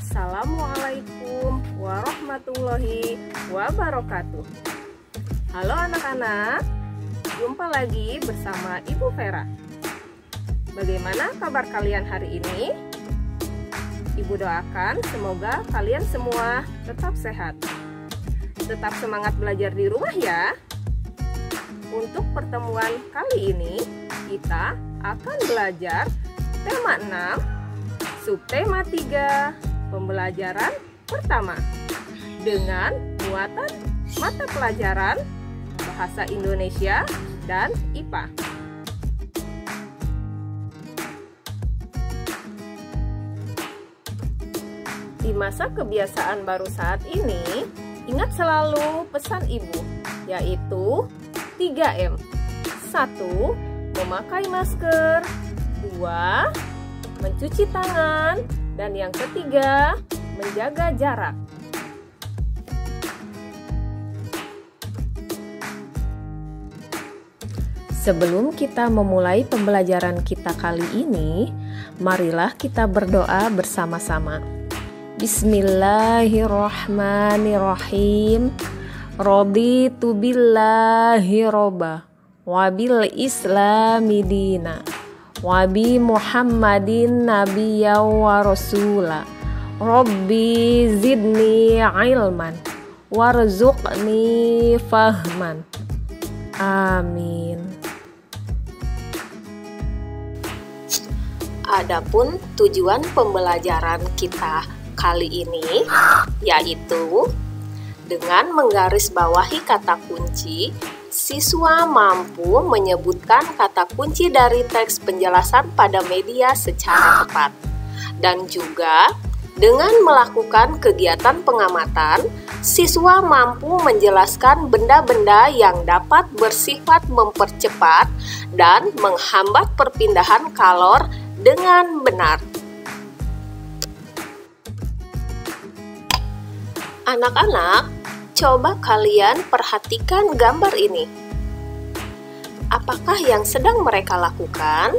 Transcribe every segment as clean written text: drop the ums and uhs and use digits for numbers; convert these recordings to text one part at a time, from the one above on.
Assalamualaikum warahmatullahi wabarakatuh. Halo anak-anak, jumpa lagi bersama Ibu Vera. Bagaimana kabar kalian hari ini? Ibu doakan semoga kalian semua tetap sehat. Tetap semangat belajar di rumah ya. Untuk pertemuan kali ini, kita akan belajar tema 6, subtema 3, pembelajaran pertama dengan muatan mata pelajaran Bahasa Indonesia dan IPA. Di masa kebiasaan baru saat ini, ingat selalu pesan ibu, yaitu 3M. 1. Memakai masker. 2. Mencuci tangan. Dan yang ketiga, menjaga jarak. Sebelum kita memulai pembelajaran kita kali ini, marilah kita berdoa bersama-sama. Bismillahirrahmanirrahim. Raditu billahi robba, wabil islami dina, wabi Muhammadin nabiyya wa rasula. Rabbi zidni ilman warzuqni fahman. Amin. Adapun tujuan pembelajaran kita kali ini yaitu dengan menggarisbawahi kata kunci, siswa mampu menyebutkan kata kunci dari teks penjelasan pada media secara tepat. Dan juga dengan melakukan kegiatan pengamatan, siswa mampu menjelaskan benda-benda yang dapat bersifat mempercepat dan menghambat perpindahan kalor dengan benar. Anak-anak, coba kalian perhatikan gambar ini. Apakah yang sedang mereka lakukan?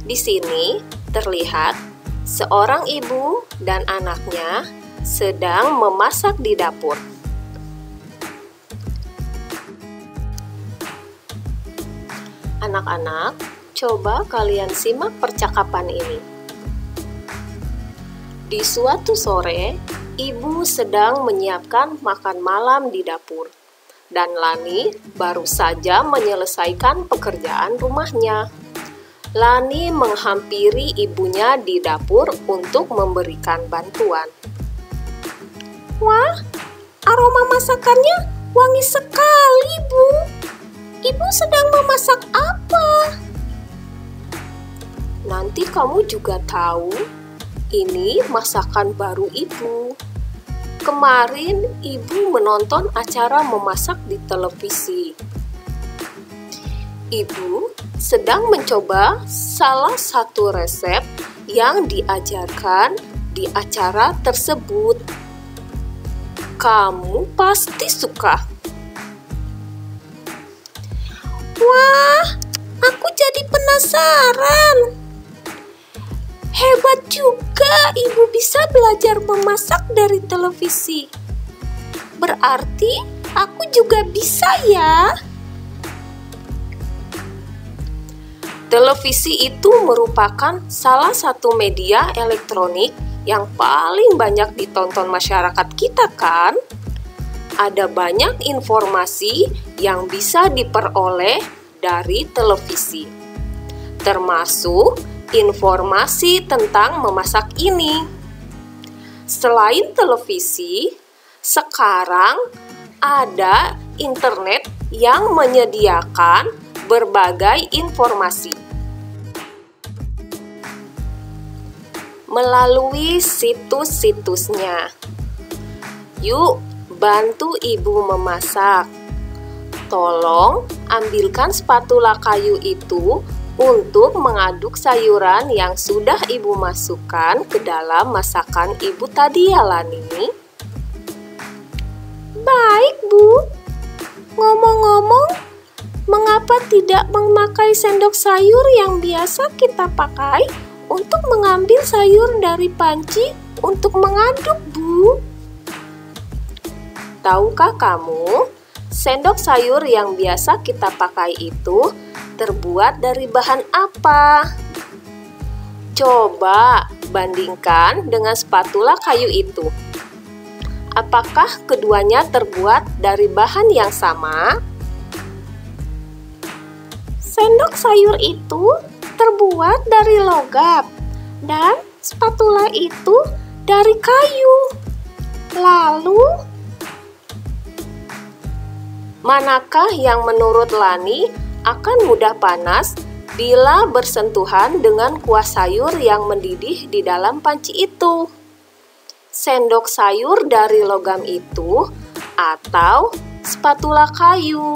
Di sini terlihat seorang ibu dan anaknya sedang memasak di dapur. Anak-anak, coba kalian simak percakapan ini. Di suatu sore, ibu sedang menyiapkan makan malam di dapur, dan Lani baru saja menyelesaikan pekerjaan rumahnya. Lani menghampiri ibunya di dapur untuk memberikan bantuan. Wah, aroma masakannya wangi sekali, Bu. Ibu sedang memasak apa? Nanti kamu juga tahu, ini masakan baru ibu. Kemarin ibu menonton acara memasak di televisi. Ibu sedang mencoba salah satu resep yang diajarkan di acara tersebut. Kamu pasti suka. Wah, aku jadi penasaran. Hebat juga ibu bisa belajar memasak dari televisi. Berarti aku juga bisa ya. Televisi itu merupakan salah satu media elektronik yang paling banyak ditonton masyarakat kita kan? Ada banyak informasi yang bisa diperoleh dari televisi, termasuk informasi tentang memasak ini. Selain televisi, sekarang ada internet yang menyediakan berbagai informasi melalui situs-situsnya. Yuk, bantu ibu memasak. Tolong ambilkan spatula kayu itu untuk mengaduk sayuran yang sudah ibu masukkan ke dalam masakan ibu tadi ya, Lani. Baik, Bu. Ngomong-ngomong, mengapa tidak memakai sendok sayur yang biasa kita pakai untuk mengambil sayur dari panci untuk mengaduk, Bu. Tahukah kamu, sendok sayur yang biasa kita pakai itu terbuat dari bahan apa? Coba bandingkan dengan spatula kayu itu. Apakah keduanya terbuat dari bahan yang sama? Sendok sayur itu terbuat dari logam dan spatula itu dari kayu. Lalu, manakah yang menurut Lani akan mudah panas bila bersentuhan dengan kuah sayur yang mendidih di dalam panci itu? Sendok sayur dari logam itu atau spatula kayu?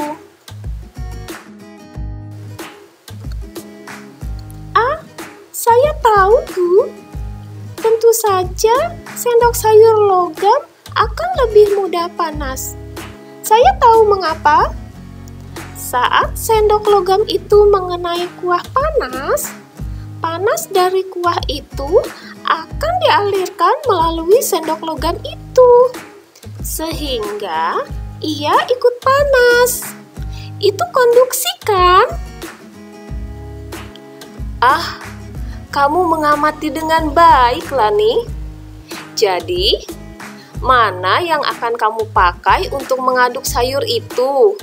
Saya tahu, Bu. Tentu saja sendok sayur logam akan lebih mudah panas. Saya tahu mengapa. Saat sendok logam itu mengenai kuah panas, panas dari kuah itu akan dialirkan melalui sendok logam itu, sehingga ia ikut panas. Itu konduksi, kan? Kamu mengamati dengan baik, Lani. Jadi, mana yang akan kamu pakai untuk mengaduk sayur itu?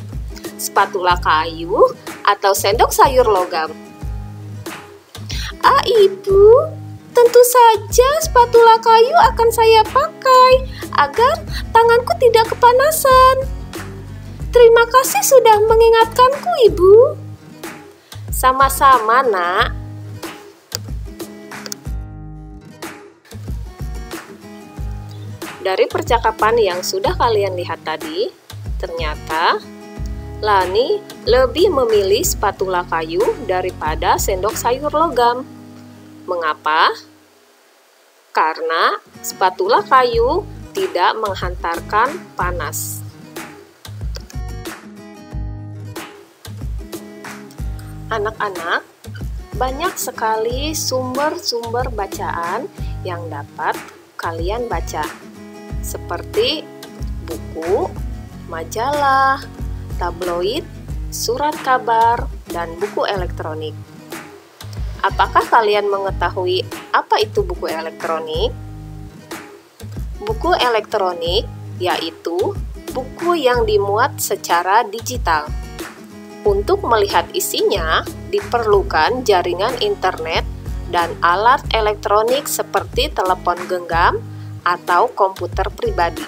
Spatula kayu atau sendok sayur logam? Ibu, tentu saja spatula kayu akan saya pakai agar tanganku tidak kepanasan. Terima kasih sudah mengingatkanku, Ibu. Sama-sama, Nak. Dari percakapan yang sudah kalian lihat tadi, ternyata Lani lebih memilih spatula kayu daripada sendok sayur logam. Mengapa? Karena spatula kayu tidak menghantarkan panas. Anak-anak, banyak sekali sumber-sumber bacaan yang dapat kalian baca, seperti buku, majalah, tabloid, surat kabar, dan buku elektronik. Apakah kalian mengetahui apa itu buku elektronik? Buku elektronik yaitu buku yang dimuat secara digital. Untuk melihat isinya, diperlukan jaringan internet dan alat elektronik seperti telepon genggam atau komputer pribadi.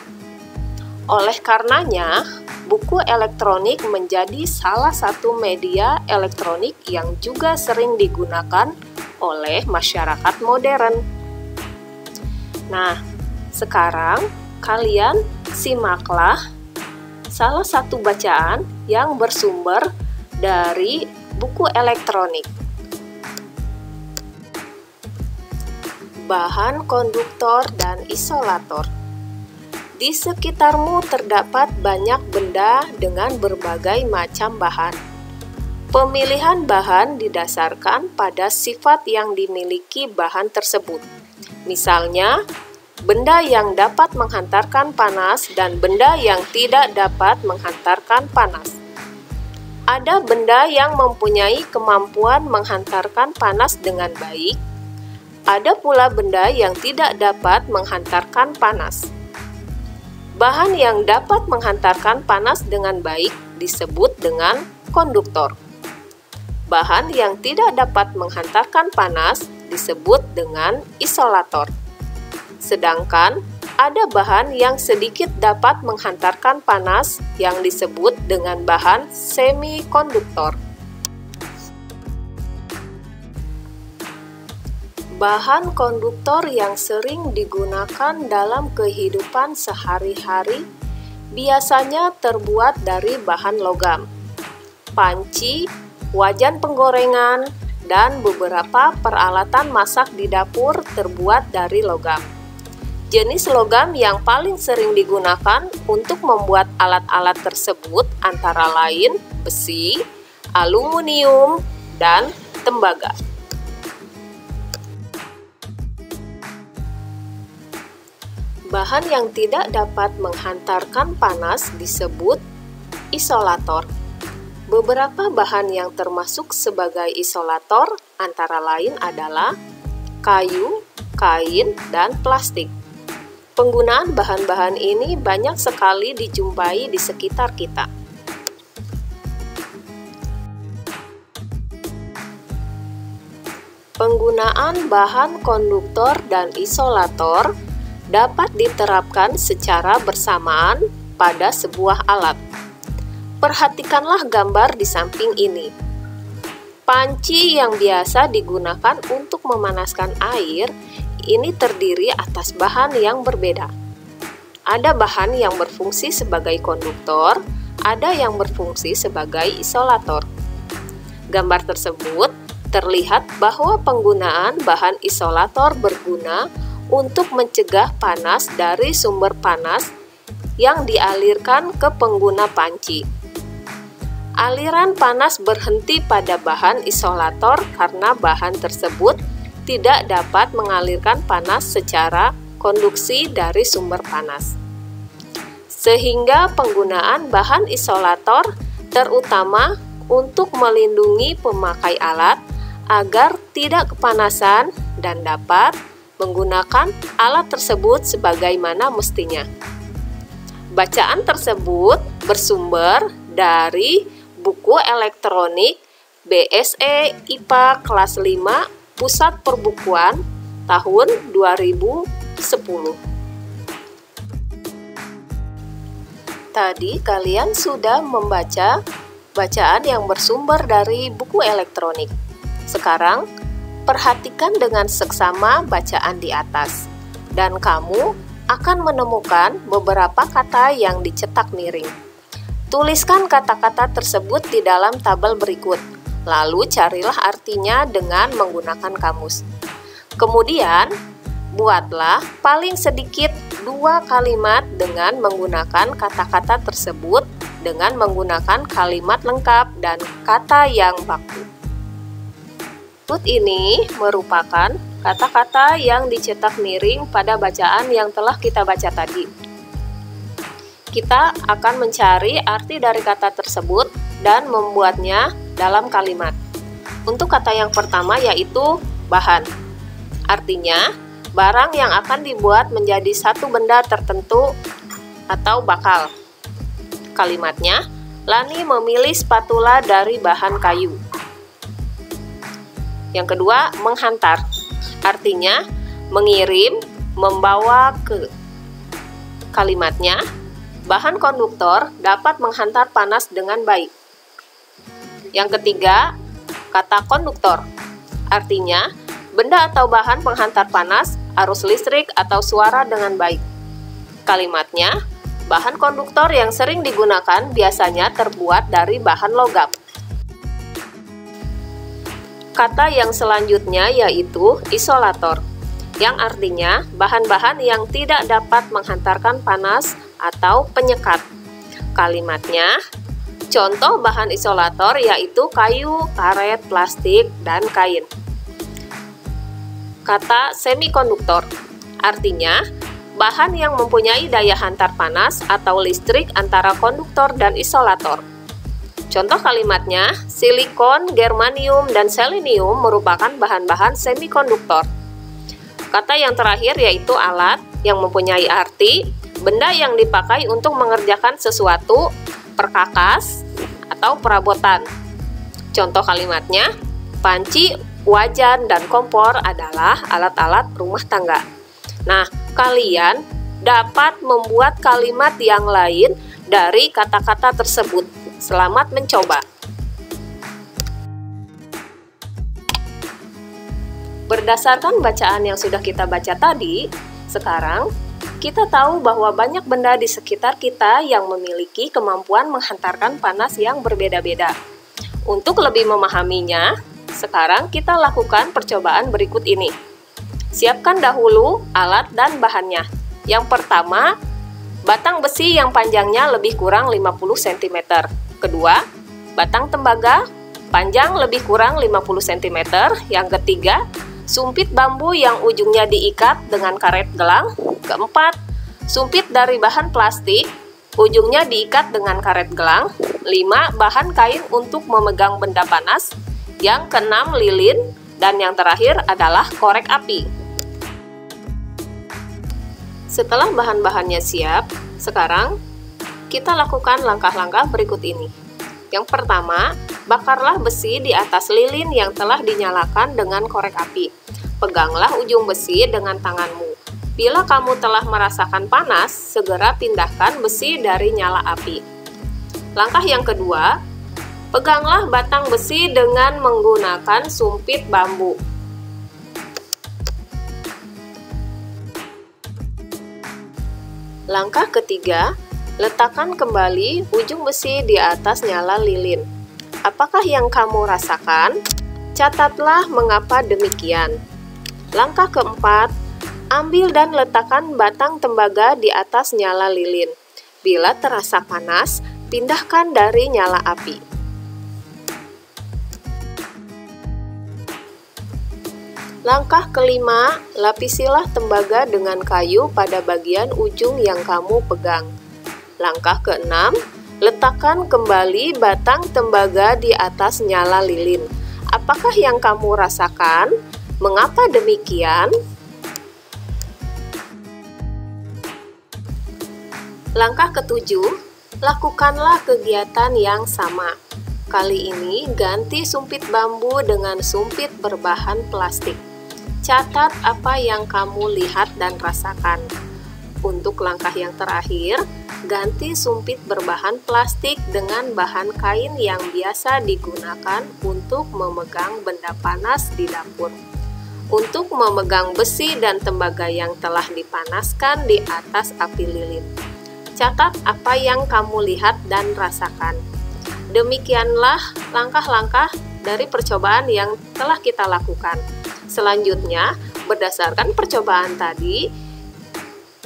Oleh karenanya, buku elektronik menjadi salah satu media elektronik yang juga sering digunakan oleh masyarakat modern. Nah, sekarang kalian simaklah salah satu bacaan yang bersumber dari buku elektronik. Bahan konduktor dan isolator. Di sekitarmu terdapat banyak benda dengan berbagai macam bahan. Pemilihan bahan didasarkan pada sifat yang dimiliki bahan tersebut. Misalnya, benda yang dapat menghantarkan panas dan benda yang tidak dapat menghantarkan panas. Ada benda yang mempunyai kemampuan menghantarkan panas dengan baik. Ada pula benda yang tidak dapat menghantarkan panas. Bahan yang dapat menghantarkan panas dengan baik disebut dengan konduktor. Bahan yang tidak dapat menghantarkan panas disebut dengan isolator. Sedangkan ada bahan yang sedikit dapat menghantarkan panas yang disebut dengan bahan semikonduktor. Bahan konduktor yang sering digunakan dalam kehidupan sehari-hari biasanya terbuat dari bahan logam, panci, wajan penggorengan, dan beberapa peralatan masak di dapur terbuat dari logam. Jenis logam yang paling sering digunakan untuk membuat alat-alat tersebut antara lain besi, aluminium, dan tembaga. Bahan yang tidak dapat menghantarkan panas disebut isolator. Beberapa bahan yang termasuk sebagai isolator antara lain adalah kayu, kain, dan plastik. Penggunaan bahan-bahan ini banyak sekali dijumpai di sekitar kita. Penggunaan bahan konduktor dan isolator dapat diterapkan secara bersamaan pada sebuah alat. Perhatikanlah gambar di samping ini. Panci yang biasa digunakan untuk memanaskan air ini terdiri atas bahan yang berbeda. Ada bahan yang berfungsi sebagai konduktor, ada yang berfungsi sebagai isolator. Gambar tersebut terlihat bahwa penggunaan bahan isolator berguna untuk mencegah panas dari sumber panas yang dialirkan ke pengguna panci. Aliran panas berhenti pada bahan isolator karena bahan tersebut tidak dapat mengalirkan panas secara konduksi dari sumber panas. Sehingga penggunaan bahan isolator terutama untuk melindungi pemakai alat agar tidak kepanasan dan dapat menggunakan alat tersebut sebagaimana mestinya. Bacaan tersebut bersumber dari buku elektronik BSE IPA kelas 5 Pusat Perbukuan tahun 2010. Tadi kalian sudah membaca bacaan yang bersumber dari buku elektronik. Sekarang, perhatikan dengan seksama bacaan di atas, dan kamu akan menemukan beberapa kata yang dicetak miring. Tuliskan kata-kata tersebut di dalam tabel berikut, lalu carilah artinya dengan menggunakan kamus. Kemudian, buatlah paling sedikit 2 kalimat dengan menggunakan kata-kata tersebut dengan menggunakan kalimat lengkap dan kata yang baku. Berikut ini merupakan kata-kata yang dicetak miring pada bacaan yang telah kita baca tadi. Kita akan mencari arti dari kata tersebut dan membuatnya dalam kalimat. Untuk kata yang pertama yaitu bahan. Artinya, barang yang akan dibuat menjadi satu benda tertentu atau bakal. Kalimatnya, Lani memilih spatula dari bahan kayu. Yang kedua, menghantar. Artinya, mengirim, membawa ke. Kalimatnya, bahan konduktor dapat menghantar panas dengan baik. Yang ketiga, kata konduktor. Artinya, benda atau bahan penghantar panas, arus listrik atau suara dengan baik. Kalimatnya, bahan konduktor yang sering digunakan biasanya terbuat dari bahan logam. Kata yang selanjutnya yaitu isolator, yang artinya bahan-bahan yang tidak dapat menghantarkan panas atau penyekat. Kalimatnya, contoh bahan isolator yaitu kayu, karet, plastik, dan kain. Kata semikonduktor, artinya bahan yang mempunyai daya hantar panas atau listrik antara konduktor dan isolator. Contoh kalimatnya, silikon, germanium, dan selenium merupakan bahan-bahan semikonduktor. Kata yang terakhir yaitu alat, yang mempunyai arti benda yang dipakai untuk mengerjakan sesuatu, perkakas, atau perabotan. Contoh kalimatnya, panci, wajan, dan kompor adalah alat-alat rumah tangga. Nah, kalian dapat membuat kalimat yang lain dari kata-kata tersebut. Selamat mencoba. Berdasarkan bacaan yang sudah kita baca tadi, sekarang kita tahu bahwa banyak benda di sekitar kita yang memiliki kemampuan menghantarkan panas yang berbeda-beda. Untuk lebih memahaminya, sekarang kita lakukan percobaan berikut ini. Siapkan dahulu alat dan bahannya. Yang pertama, batang besi yang panjangnya lebih kurang 50 cm. Kedua, batang tembaga panjang lebih kurang 50 cm. Yang ketiga, sumpit bambu yang ujungnya diikat dengan karet gelang. Keempat, Sumpit dari bahan plastik, ujungnya diikat dengan karet gelang. 5. Bahan kain untuk memegang benda panas. Yang keenam, lilin. Dan yang terakhir adalah korek api. Setelah bahan-bahannya siap, sekarang kita lakukan langkah-langkah berikut ini. Yang pertama, bakarlah besi di atas lilin yang telah dinyalakan dengan korek api. Peganglah ujung besi dengan tanganmu. Bila kamu telah merasakan panas, segera pindahkan besi dari nyala api. Langkah yang kedua, peganglah batang besi dengan menggunakan sumpit bambu. Langkah ketiga, letakkan kembali ujung besi di atas nyala lilin. Apakah yang kamu rasakan? Catatlah mengapa demikian. Langkah keempat, ambil dan letakkan batang tembaga di atas nyala lilin. Bila terasa panas, pindahkan dari nyala api. Langkah kelima, lapisilah tembaga dengan kayu pada bagian ujung yang kamu pegang. Langkah keenam, letakkan kembali batang tembaga di atas nyala lilin. Apakah yang kamu rasakan? Mengapa demikian? Langkah ketujuh, lakukanlah kegiatan yang sama. Kali ini ganti sumpit bambu dengan sumpit berbahan plastik. Catat apa yang kamu lihat dan rasakan. Untuk langkah yang terakhir, ganti sumpit berbahan plastik dengan bahan kain yang biasa digunakan untuk memegang benda panas di dapur. Untuk memegang besi dan tembaga yang telah dipanaskan di atas api lilin. Catat apa yang kamu lihat dan rasakan. Demikianlah langkah-langkah dari percobaan yang telah kita lakukan. Selanjutnya, berdasarkan percobaan tadi,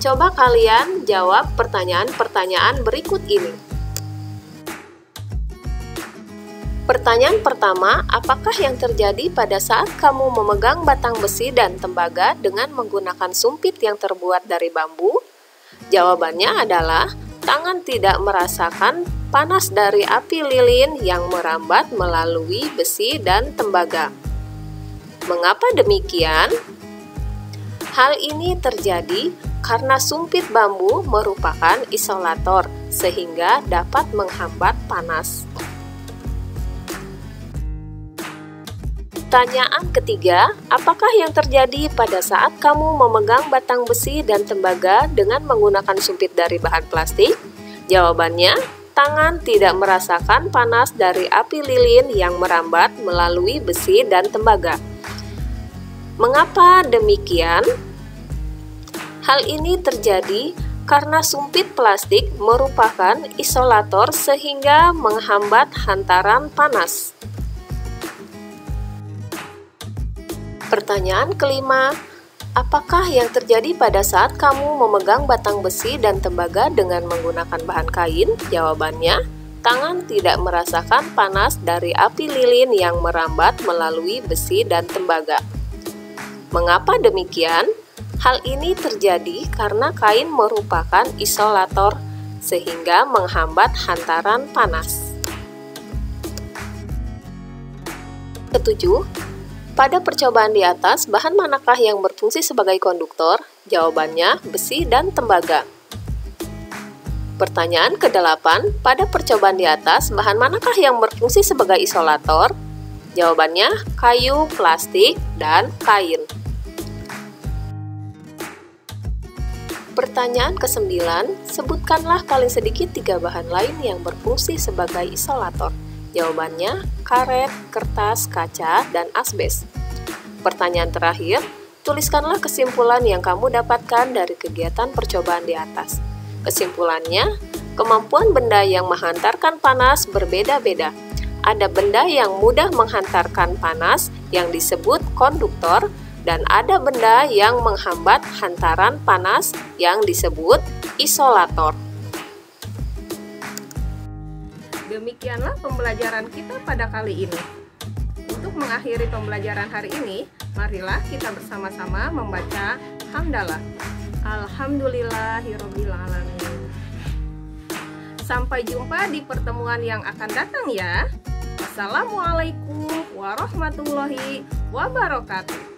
coba kalian jawab pertanyaan-pertanyaan berikut ini. Pertanyaan pertama, apakah yang terjadi pada saat kamu memegang batang besi dan tembaga dengan menggunakan sumpit yang terbuat dari bambu? Jawabannya adalah, tangan tidak merasakan panas dari api lilin yang merambat melalui besi dan tembaga. Mengapa demikian? Hal ini terjadi karena sumpit bambu merupakan isolator, sehingga dapat menghambat panas. Pertanyaan ketiga, apakah yang terjadi pada saat kamu memegang batang besi dan tembaga dengan menggunakan sumpit dari bahan plastik? Jawabannya, tangan tidak merasakan panas dari api lilin yang merambat melalui besi dan tembaga. Mengapa demikian? Hal ini terjadi karena sumpit plastik merupakan isolator sehingga menghambat hantaran panas. Pertanyaan kelima, apakah yang terjadi pada saat kamu memegang batang besi dan tembaga dengan menggunakan bahan kain? Jawabannya, tangan tidak merasakan panas dari api lilin yang merambat melalui besi dan tembaga. Mengapa demikian? Hal ini terjadi karena kain merupakan isolator sehingga menghambat hantaran panas. Ketujuh, pada percobaan di atas, bahan manakah yang berfungsi sebagai konduktor? Jawabannya, besi dan tembaga. Pertanyaan ke-8, pada percobaan di atas, bahan manakah yang berfungsi sebagai isolator? Jawabannya, kayu, plastik, dan kain. Pertanyaan ke-9, sebutkanlah paling sedikit 3 bahan lain yang berfungsi sebagai isolator. Jawabannya, karet, kertas, kaca, dan asbes. Pertanyaan terakhir, tuliskanlah kesimpulan yang kamu dapatkan dari kegiatan percobaan di atas. Kesimpulannya, kemampuan benda yang menghantarkan panas berbeda-beda. Ada benda yang mudah menghantarkan panas yang disebut konduktor, dan ada benda yang menghambat hantaran panas yang disebut isolator. Demikianlah pembelajaran kita pada kali ini. Untuk mengakhiri pembelajaran hari ini, marilah kita bersama-sama membaca hamdalah. Alhamdulillahirabbil alamin. Sampai jumpa di pertemuan yang akan datang ya. Assalamualaikum warahmatullahi wabarakatuh.